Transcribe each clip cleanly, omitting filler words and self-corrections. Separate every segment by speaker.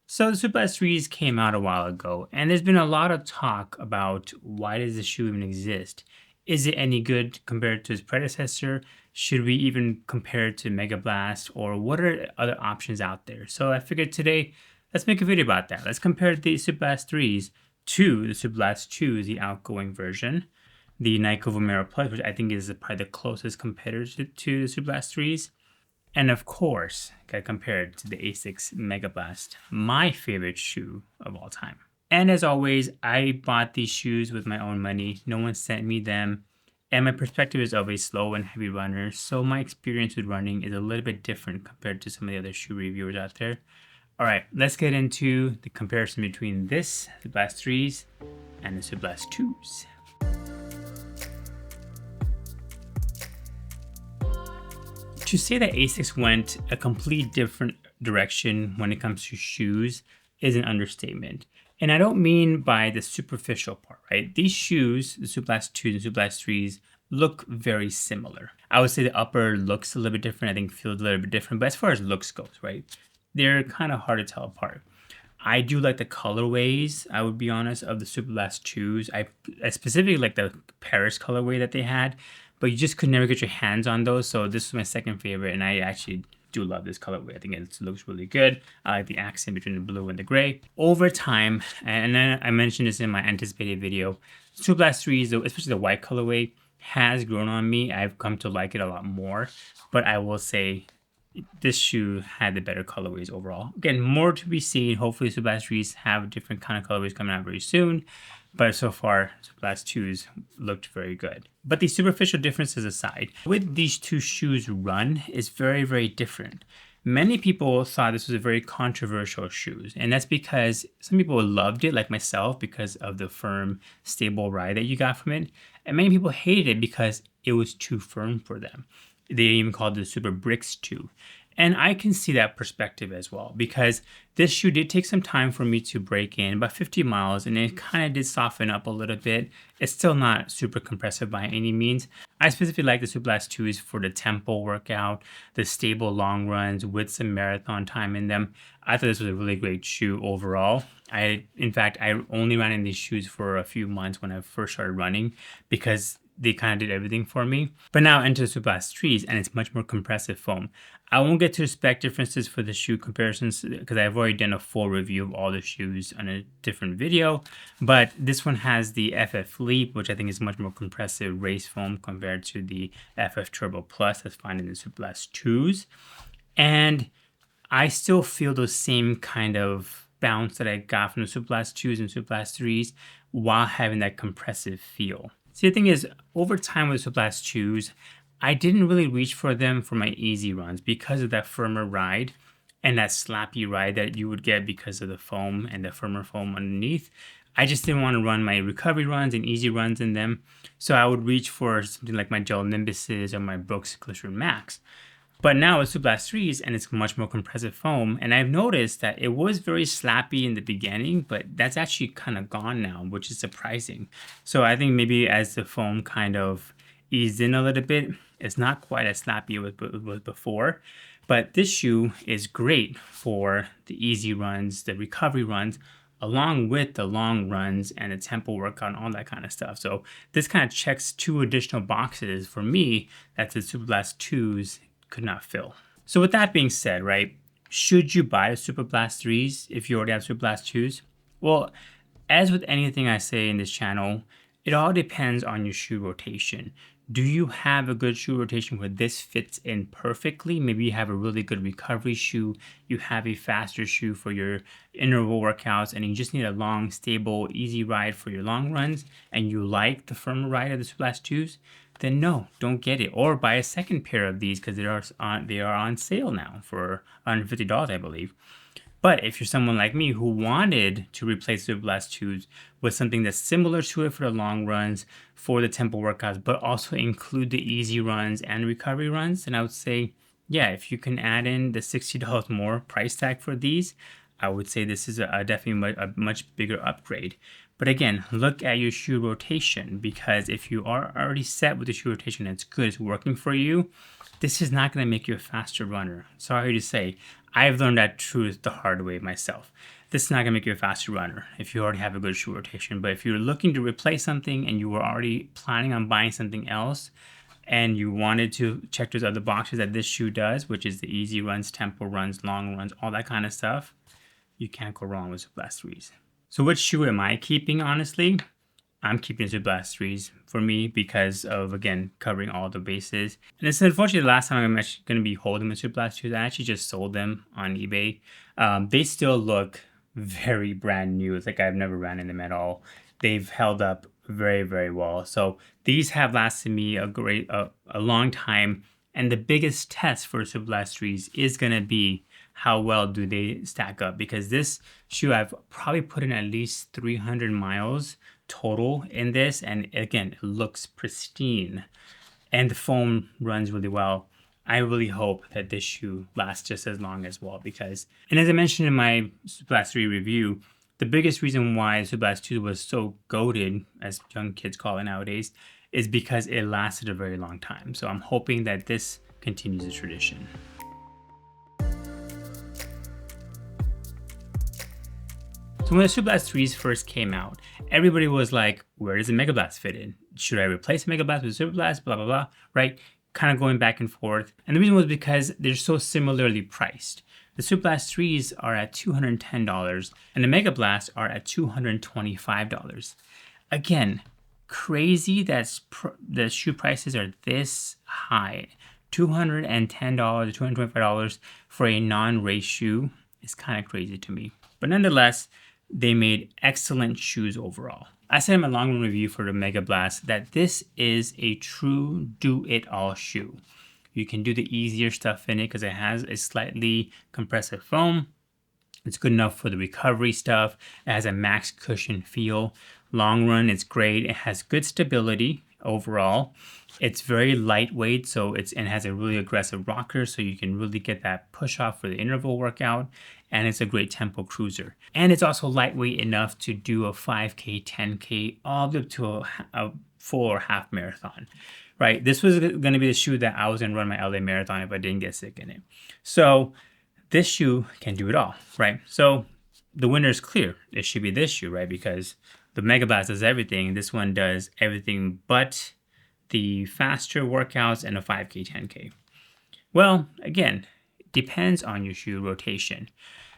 Speaker 1: So the Superblast 3s came out a while ago, and there's been a lot of talk about why does the shoe even exist? Is it any good compared to its predecessor? Should we even compare it to Megablast, or what are other options out there? So I figured today, let's make a video about that. Let's compare the Superblast 3s to the Superblast 2s, the outgoing version, the Nike Vomero Plus, which I think is probably the closest competitor to the Superblast 3s. And of course, gotta compare it to the Asics Megablast, my favorite shoe of all time. And as always, I bought these shoes with my own money. No one sent me them. And my perspective is of a slow and heavy runner, so my experience with running is a little bit different compared to some of the other shoe reviewers out there. All right, let's get into the comparison between this, the Blast 3s, and the Superblast 2s. To say that Asics went a complete different direction when it comes to shoes is an understatement. And I don't mean by the superficial part, right? These shoes, the Superblast 2s and Superblast 3s, look very similar. I would say the upper looks a little bit different. I think feels a little bit different. But as far as looks goes, right? They're kind of hard to tell apart. I do like the colorways, I would be honest, of the Superblast 2s. I specifically like the Paris colorway that they had, but you just could never get your hands on those. So this was my second favorite, and I actually do love this colorway. I think it looks really good. I like the accent between the blue and the gray. Over time, and then I mentioned this in my anticipated video, Superblast 3s, especially the white colorway, has grown on me. I've come to like it a lot more, but I will say this shoe had the better colorways overall. Again, more to be seen. Hopefully Superblast 3s have different kind of colorways coming out very soon. But so far, Superblast 2s looked very good. But the superficial differences aside, with these two shoes run is very, very different. Many people thought this was a very controversial shoe, and that's because some people loved it, like myself, because of the firm, stable ride that you got from it. And many people hated it because it was too firm for them. They even called it the Super Bricks 2. And I can see that perspective as well, because this shoe did take some time for me to break in, about 50 miles, and it kind of did soften up a little bit. It's still not super compressive by any means. I specifically like the Superblast 2s for the tempo workout, the stable long runs with some marathon time in them. I thought this was a really great shoe overall. In fact, I only ran in these shoes for a few months when I first started running because they kind of did everything for me. But now enter the Superblast 3s, and it's much more compressive foam. I won't get to the spec differences for the shoe comparisons because I've already done a full review of all the shoes on a different video. But this one has the FF Leap, which I think is much more compressive race foam compared to the FF Turbo Plus that's found in the Superblast 2s. And I still feel those same kind of bounce that I got from the Superblast 2s and Superblast 3s while having that compressive feel. See, the thing is, over time with Superblast 2s, I didn't really reach for them for my easy runs because of that firmer ride and that slappy ride that you would get because of the foam and the firmer foam underneath. I just didn't want to run my recovery runs and easy runs in them, so I would reach for something like my Gel Nimbuses or my Brooks Glycerin Max. But now it's Superblast 3s and it's much more compressive foam. And I've noticed that it was very slappy in the beginning, but that's actually kind of gone now, which is surprising. So I think maybe as the foam kind of eased in a little bit, it's not quite as slappy as it was before. But this shoe is great for the easy runs, the recovery runs, along with the long runs and the tempo workout and all that kind of stuff. So this kind of checks two additional boxes for me that the Superblast 2s could not fill. So with that being said, right, should you buy the Superblast 3s if you already have Superblast 2s? Well, as with anything I say in this channel, it all depends on your shoe rotation. Do you have a good shoe rotation where this fits in perfectly? Maybe you have a really good recovery shoe, you have a faster shoe for your interval workouts, and you just need a long, stable, easy ride for your long runs, and you like the firmer ride of the Superblast 2s, then no, don't get it. Or buy a second pair of these because they are on sale now for $150, I believe. But if you're someone like me who wanted to replace the Superblast 2s with something that's similar to it for the long runs, for the tempo workouts, but also include the easy runs and recovery runs, then I would say, yeah, if you can add in the $60 more price tag for these, I would say this is definitely a much bigger upgrade. But again, look at your shoe rotation, because if you are already set with the shoe rotation and it's good, it's working for you, this is not going to make you a faster runner. Sorry to say, I've learned that truth the hard way myself. This is not going to make you a faster runner if you already have a good shoe rotation. But if you're looking to replace something and you were already planning on buying something else, and you wanted to check those other boxes that this shoe does, which is the easy runs, tempo runs, long runs, all that kind of stuff, you can't go wrong with Superblast 3s. So which shoe am I keeping, honestly? I'm keeping Superblast 3s for me because of, again, covering all the bases. And it's unfortunately the last time I'm actually going to be holding the Superblast 2s. I actually just sold them on eBay. They still look very brand new. It's like I've never ran in them at all. They've held up very, very well. So these have lasted me a long time. And the biggest test for Superblast 3s is going to be how well do they stack up, because this shoe I've probably put in at least 300 miles total in this, and again, it looks pristine and the foam runs really well. I really hope that this shoe lasts just as long as well, because, and as I mentioned in my Superblast 3 review, the biggest reason why Superblast 2 was so goated, as young kids call it nowadays, is because it lasted a very long time. So I'm hoping that this continues the tradition. So when the Superblast 3s first came out, everybody was like, where does the Megablast fit in? Should I replace Megablast with Superblast? Blah, blah, blah, right? Kind of going back and forth. And the reason was because they're so similarly priced. The Superblast 3s are at $210 and the Megablast are at $225. Again, crazy that the shoe prices are this high. $210 to $225 for a non-race shoe is kind of crazy to me. But nonetheless, they made excellent shoes overall. I said in my long run review for the Megablast that this is a true do-it-all shoe. You can do the easier stuff in it because it has a slightly compressive foam. It's good enough for the recovery stuff. It has a max cushion feel. Long run, it's great. It has good stability overall. It's very lightweight, so it has a really aggressive rocker, so you can really get that push off for the interval workout. And it's a great tempo cruiser. And it's also lightweight enough to do a 5K, 10K, all the way up to a full or half marathon, right? This was going to be the shoe that I was going to run my LA marathon if I didn't get sick in it. So this shoe can do it all, right? So the winner is clear. It should be this shoe, right? Because the Megablast does everything. This one does everything but the faster workouts and a 5K, 10K. Well, again, depends on your shoe rotation.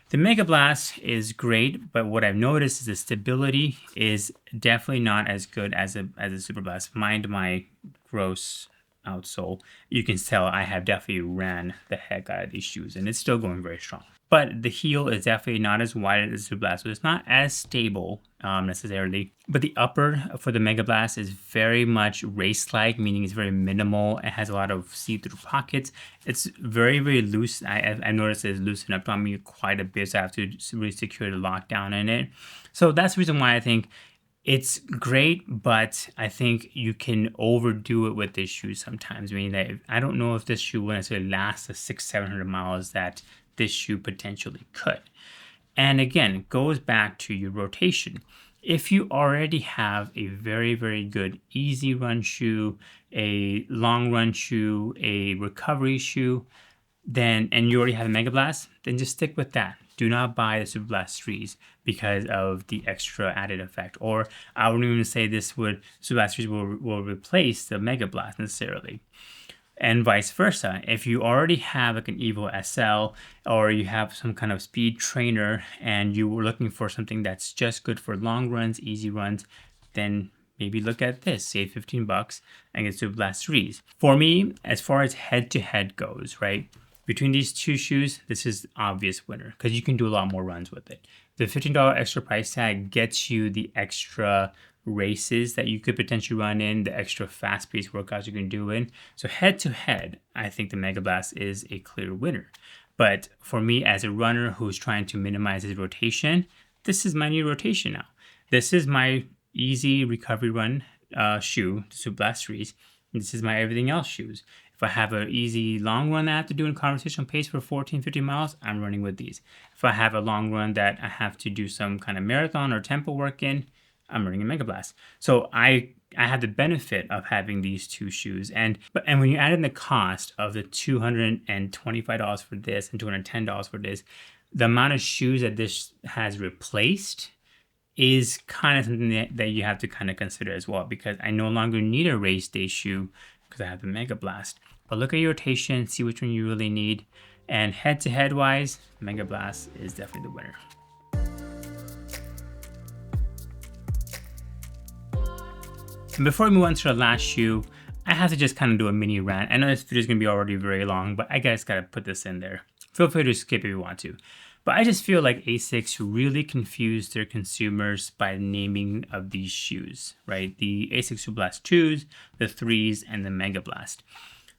Speaker 1: The Megablast is great, but what I've noticed is the stability is definitely not as good as a Superblast. Mind my gross outsole. You can tell I have definitely ran the heck out of these shoes, and it's still going very strong. But the heel is definitely not as wide as the Superblast, so it's not as stable necessarily. But the upper for the Megablast is very much race-like, meaning it's very minimal. It has a lot of see-through pockets. It's very, very loose. I noticed it's loosened up on me quite a bit, so I have to really secure the lockdown in it. So that's the reason why I think it's great, but I think you can overdo it with this shoe sometimes. I mean, I don't know if this shoe will necessarily last the 600-700 miles that this shoe potentially could. And again, it goes back to your rotation. If you already have a very, very good easy run shoe, a long run shoe, a recovery shoe, and you already have a Megablast, then just stick with that. Do not buy the Superblast 3s because of the extra added effect. Or I wouldn't even say Superblast 3s will replace the Megablast necessarily. And vice versa. If you already have like an Evo SL or you have some kind of speed trainer and you were looking for something that's just good for long runs, easy runs, then maybe look at this, save $15 and get Superblast 3s. For me, as far as head-to-head goes, right? Between these two shoes, this is the obvious winner because you can do a lot more runs with it. The $15 extra price tag gets you the extra races that you could potentially run in, the extra fast-paced workouts you can do in. So head-to-head, I think the Megablast is a clear winner. But for me as a runner who's trying to minimize his rotation, this is my new rotation now. This is my easy recovery run shoe, the Superblast 3s. This is my everything else shoes. If I have an easy long run that I have to do in conversational pace for 14, 15 miles, I'm running with these. If I have a long run that I have to do some kind of marathon or tempo work in, I'm running a Megablast. So I have the benefit of having these two shoes. And when you add in the cost of the $225 for this and $210 for this, the amount of shoes that this has replaced is kind of something that you have to kind of consider as well, because I no longer need a race day shoe because I have the Megablast. But look at your rotation, see which one you really need. And head-to-head wise, Megablast is definitely the winner. And before we move on to the last shoe, I have to just kind of do a mini rant. I know this video is going to be already very long, but I just got to put this in there. Feel free to skip if you want to. But I just feel like Asics really confused their consumers by naming of these shoes, right? The Asics Superblast 2s, the 3s, and the Megablast.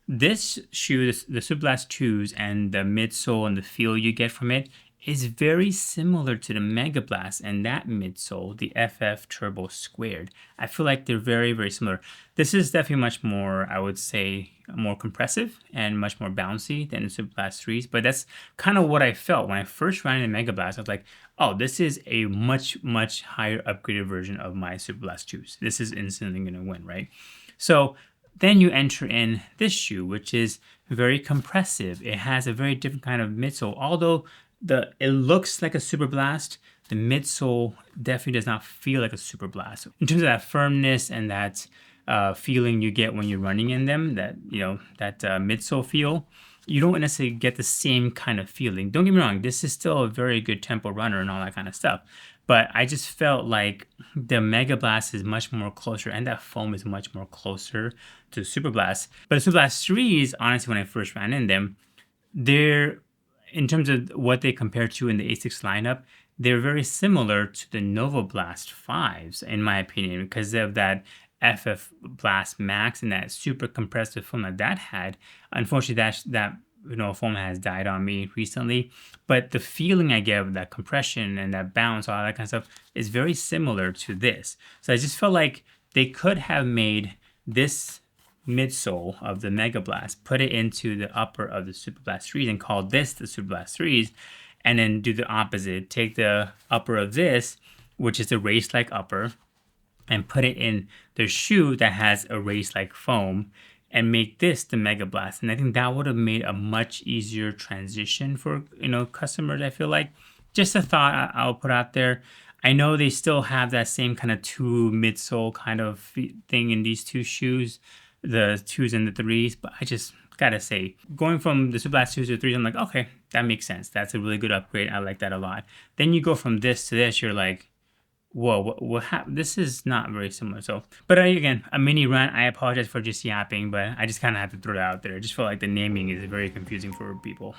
Speaker 1: This shoe, the Superblast 2s, and the midsole and the feel you get from it is very similar to the Megablast and that midsole, the FF Turbo Squared. I feel like they're very, very similar. This is definitely much more, I would say, more compressive and much more bouncy than the Superblast 3s, but that's kind of what I felt when I first ran in the Megablast. I was like, oh, this is a much, much higher upgraded version of my Superblast 2s. This is instantly going to win, right? So then you enter in this shoe, which is very compressive. It has a very different kind of midsole, although it looks like a Superblast. The midsole definitely does not feel like a Superblast. In terms of that firmness and that feeling you get when you're running in them, that midsole feel, you don't necessarily get the same kind of feeling. Don't get me wrong, this is still a very good tempo runner and all that kind of stuff. But I just felt like the Megablast is much more closer, and that foam is much more closer to Superblast. But the Superblast 3s, honestly, when I first ran in them, in terms of what they compare to in the Asics lineup, they're very similar to the Novablast 5s, in my opinion, because of that FF Blast Max and that super compressive foam that had. Unfortunately, that foam has died on me recently, but the feeling I get with that compression and that bounce, all that kind of stuff, is very similar to this. So I just felt like they could have made this midsole of the Megablast, put it into the upper of the Superblast 3s and call this the Superblast 3s, and then do the opposite. Take the upper of this, which is the race-like upper, and put it in the shoe that has a race-like foam, and make this the Megablast. And I think that would have made a much easier transition for customers. I feel like, just a thought I'll put out there. I know they still have that same kind of two midsole kind of thing in these two shoes, the 2s and the 3s, but I just gotta say, going from the Superblast 2s to 3s, I'm like, okay, that makes sense. That's a really good upgrade. I like that a lot. Then you go from this to this, you're like, whoa, what happened? This is not very similar. So, but again, a mini rant. I apologize for just yapping, but I just kind of have to throw it out there. I just feel like the naming is very confusing for people.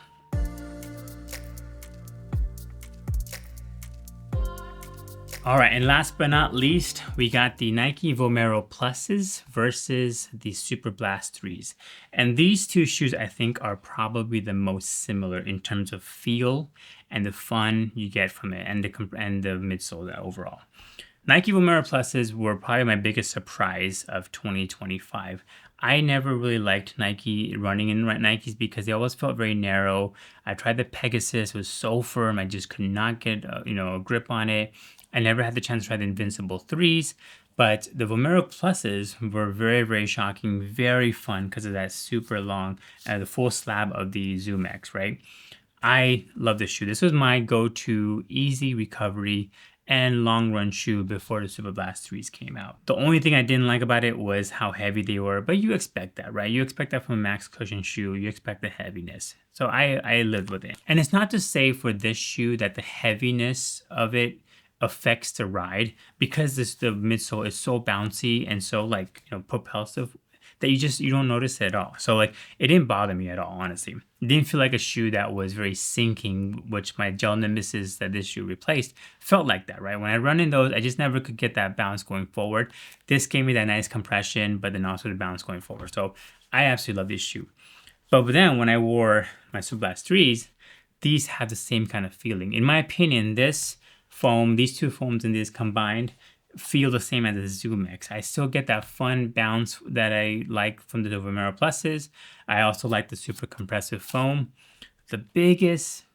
Speaker 1: All right, and last but not least, we got the Nike Vomero Pluses versus the Superblast 3s. And these two shoes, I think, are probably the most similar in terms of feel and the fun you get from it, and the midsole overall. Nike Vomero Pluses were probably my biggest surprise of 2025. I never really liked Nike running in Nikes because they always felt very narrow. I tried the Pegasus, it was so firm, I just could not get a grip on it. I never had the chance to try the Invincible 3s, but the Vomero Pluses were very, very shocking, very fun because of that super long, the full slab of the Zoom X, right? I love this shoe. This was my go-to easy recovery and long run shoe before the Superblast 3s came out. The only thing I didn't like about it was how heavy they were, but you expect that, right? You expect that from a max cushion shoe. You expect the heaviness. So I lived with it. And it's not to say for this shoe that the heaviness of it affects the ride, because the midsole is so bouncy and so propulsive that you don't notice it at all. So it didn't bother me at all, honestly. It didn't feel like a shoe that was very sinking, which my gel Nemesis that this shoe replaced felt like that, right? When I run in those, I just never could get that bounce going forward. This gave me that nice compression, but then also the bounce going forward. So I absolutely love this shoe. But then when I wore my Superblast 3s, these have the same kind of feeling. In my opinion, these two foams in this combined feel the same as the Zoom X. I still get that fun bounce that I like from the Vomero Pluses. I also like the super compressive foam. The biggest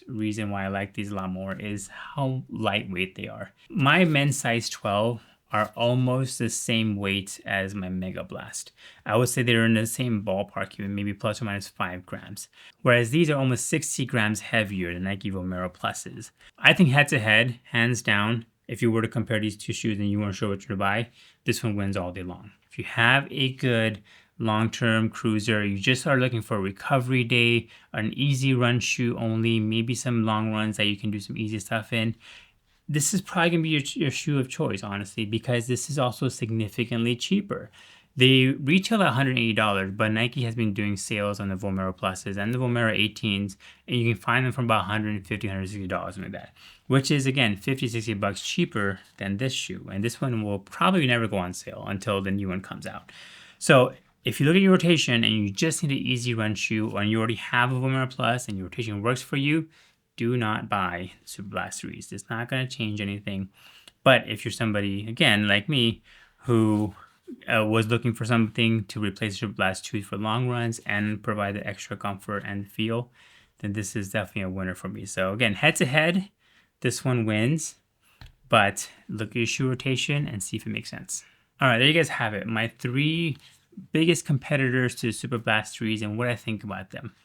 Speaker 1: reason why I like these a lot more is how lightweight they are. My men's size 12 are almost the same weight as my Megablast. I would say they're in the same ballpark, even maybe plus or minus 5 grams. Whereas these are almost 60 grams heavier than Nike Vomero Pluses. I think head to head, hands down, if you were to compare these two shoes and you weren't sure what to buy, this one wins all day long. If you have a good long-term cruiser, you just are looking for a recovery day, an easy run shoe only, maybe some long runs that you can do some easy stuff in, this is probably going to be your shoe of choice, honestly, because this is also significantly cheaper. They retail at $180, but Nike has been doing sales on the Vomero Pluses and the Vomero 18s, and you can find them for about $150, $160 like that, which is, again, $50, $60 cheaper than this shoe. And this one will probably never go on sale until the new one comes out. So if you look at your rotation and you just need an easy run shoe, or you already have a Vomero Plus and your rotation works for you, do not buy Superblast 3s. It's not going to change anything. But if you're somebody, again, like me, who was looking for something to replace Superblast 2s for long runs and provide the extra comfort and feel, then this is definitely a winner for me. So again, head to head, this one wins. But look at your shoe rotation and see if it makes sense. All right, there you guys have it. My 3 biggest competitors to Superblast 3s and what I think about them.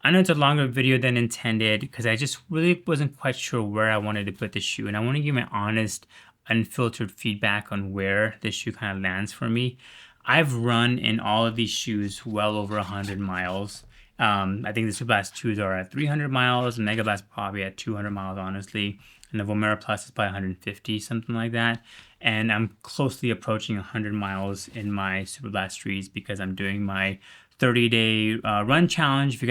Speaker 1: I know it's a longer video than intended because I just really wasn't quite sure where I wanted to put the shoe, and I want to give my honest, unfiltered feedback on where this shoe kind of lands for me. I've run in all of these shoes well over 100 miles. I think the Superblast 2s are at 300 miles, and Megablast probably at 200 miles, honestly. And the Vomero Plus is probably 150, something like that. And I'm closely approaching 100 miles in my Superblast 3s because I'm doing my 30-day run challenge. If you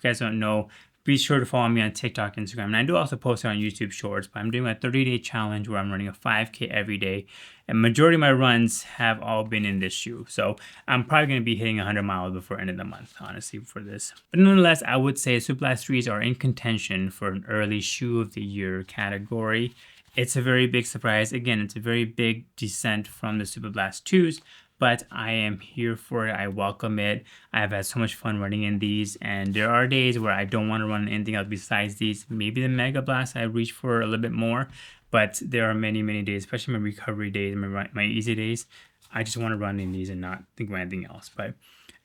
Speaker 1: guys don't know, be sure to follow me on TikTok, Instagram, and I do also post it on YouTube Shorts. But I'm doing a 30-day challenge where I'm running a 5K every day, and majority of my runs have all been in this shoe. So I'm probably going to be hitting 100 miles before end of the month, honestly, for this. But nonetheless, I would say Superblast 3s are in contention for an early shoe of the year category. It's a very big surprise. Again, it's a very big descent from the Superblast 2s. But I am here for it. I welcome it. I've had so much fun running in these, and there are days where I don't want to run anything else besides these. Maybe the Megablast I reach for a little bit more, but there are many days, especially my recovery days, my easy days. I just want to run in these and not think about anything else. But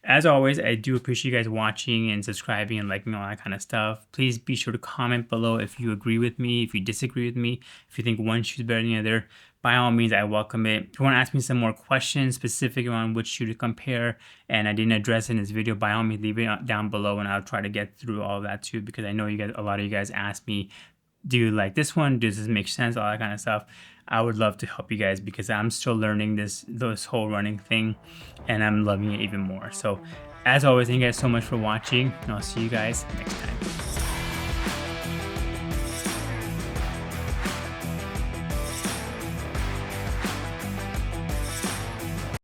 Speaker 1: as always, I do appreciate you guys watching and subscribing and liking all that kind of stuff. Please be sure to comment below if you agree with me, if you disagree with me, if you think one shoe is better than the other. By all means, I welcome it. If you want to ask me some more questions specific on which shoe to compare and I didn't address in this video, by all means, leave it down below and I'll try to get through all of that too, because I know you guys, a lot of you guys ask me, do you like this one? Does this make sense? All that kind of stuff. I would love to help you guys because I'm still learning this whole running thing and I'm loving it even more. So as always, thank you guys so much for watching, and I'll see you guys next time.